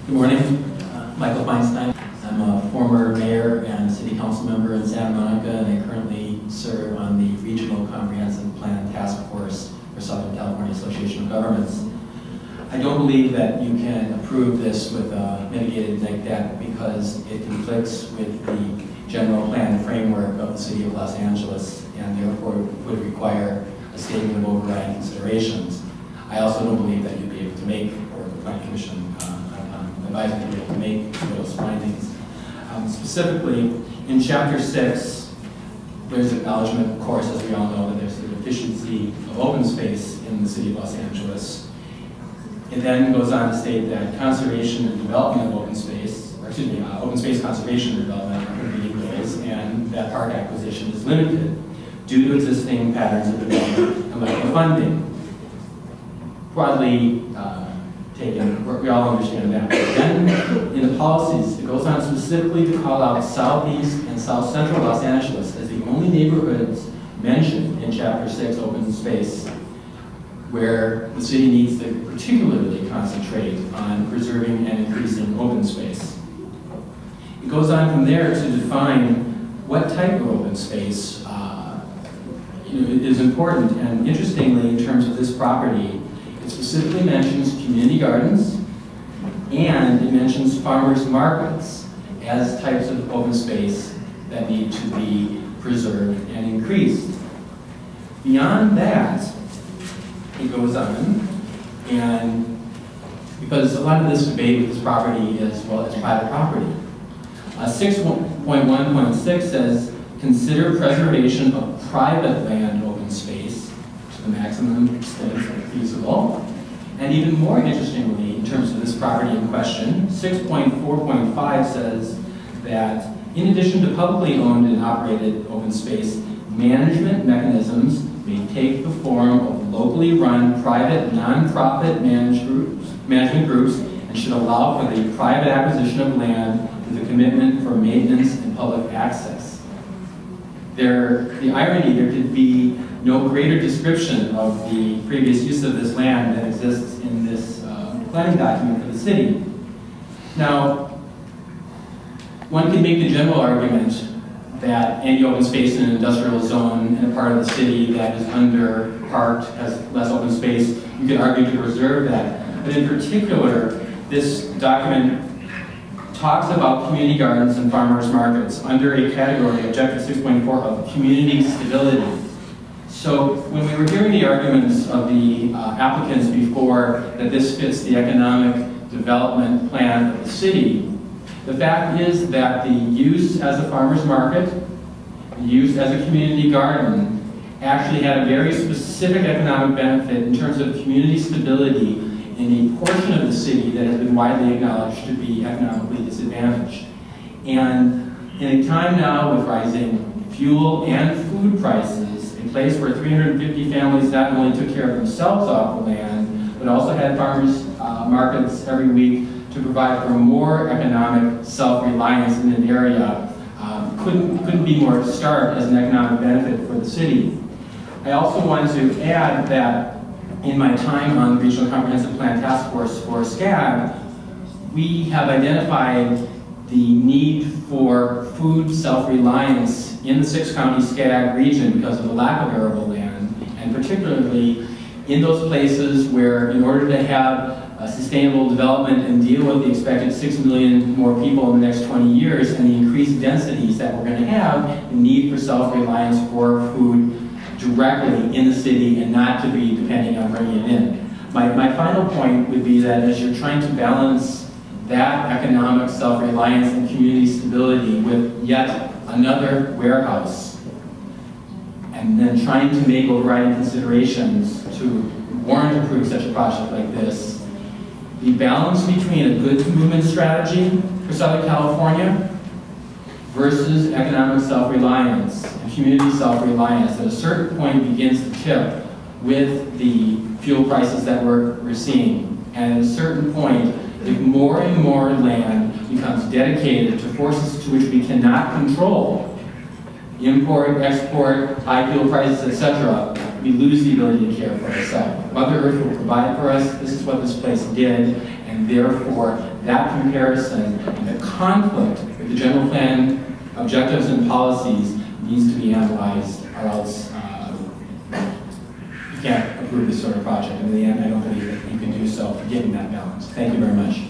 Good morning. Michael Feinstein. I'm a former mayor and city council member in Santa Monica, and I currently serve on the Regional Comprehensive Plan Task Force for Southern California Association of Governments. I don't believe that you can approve this with a mitigated neg deck because it conflicts with the general plan framework of the City of Los Angeles and therefore would require a statement of overriding considerations. I also don't believe that you'd be able to make, or the Planning Commission advised me to be able to make those findings. Specifically, in Chapter 6, there's acknowledgement, of course, as we all know, that there's a deficiency of open space in the City of Los Angeles. It then goes on to state that conservation and development of open space, or excuse me, open space conservation and development are competing goals, and that park acquisition is limited due to existing patterns of development and lack of funding. Broadly taken, we all understand that. But then in the policies, it goes on specifically to call out Southeast and South Central Los Angeles as the only neighborhoods mentioned in Chapter 6 open space where the city needs to particularly concentrate on preserving and increasing open space. It goes on from there to define what type of open space is important, and interestingly, in terms of this property, it specifically mentions community gardens, and it mentions farmers markets as types of open space that need to be preserved and increased. Beyond that, it goes on, and because a lot of this debate with this property is, well, it's private property. 6.1.6 says, consider preservation of private land open space to the maximum extent feasible. And even more interestingly, in terms of this property in question, 6.4.5 says that in addition to publicly owned and operated open space, management mechanisms may take the form of locally run private non-profit management groups and should allow for the private acquisition of land with a commitment for maintenance and public access. The irony, there could be no greater description of the previous use of this land that exists in this planning document for the city. Now, one can make the general argument that any open space in an industrial zone in a part of the city that is under-parked, has less open space, you could argue to preserve that. But in particular, this document talks about community gardens and farmers markets under a category, Objective 6.4, of community stability. So when we were hearing the arguments of the applicants before that this fits the economic development plan of the city, the fact is that the use as a farmer's market, the use as a community garden, actually had a very specific economic benefit in terms of community stability in a portion of the city that has been widely acknowledged to be economically disadvantaged. And in a time now with rising fuel and food prices, a place where 350 families not only took care of themselves off the land, but also had farmers markets every week to provide for more economic self-reliance in an area, couldn't be more stark as an economic benefit for the city. I also wanted to add that in my time on the Regional Comprehensive Plan Task Force for SCAG, we have identified the need for food self-reliance in the six-county SCAG region because of the lack of arable land, and particularly in those places where, in order to have a sustainable development and deal with the expected 6 million more people in the next 20 years and the increased densities that we're going to have, the need for self-reliance for food directly in the city and not to be depending on bringing it in. My final point would be that as you're trying to balance that economic self-reliance and community stability with yet another warehouse, and then trying to make overriding considerations to warrant approve such a project like this, the balance between a goods movement strategy for Southern California versus economic self-reliance and community self-reliance at a certain point begins to tip with the fuel prices that we're seeing. And at a certain point, if more and more land becomes dedicated to forces to which we cannot control, import, export, high fuel prices, etc., we lose the ability to care for ourselves. Mother Earth will provide for us. This is what this place did, and therefore that comparison and the conflict with the general plan objectives and policies needs to be analyzed, or else you can't approve this sort of project. And in the end, I don't believe that you can do so, given that balance. Thank you very much.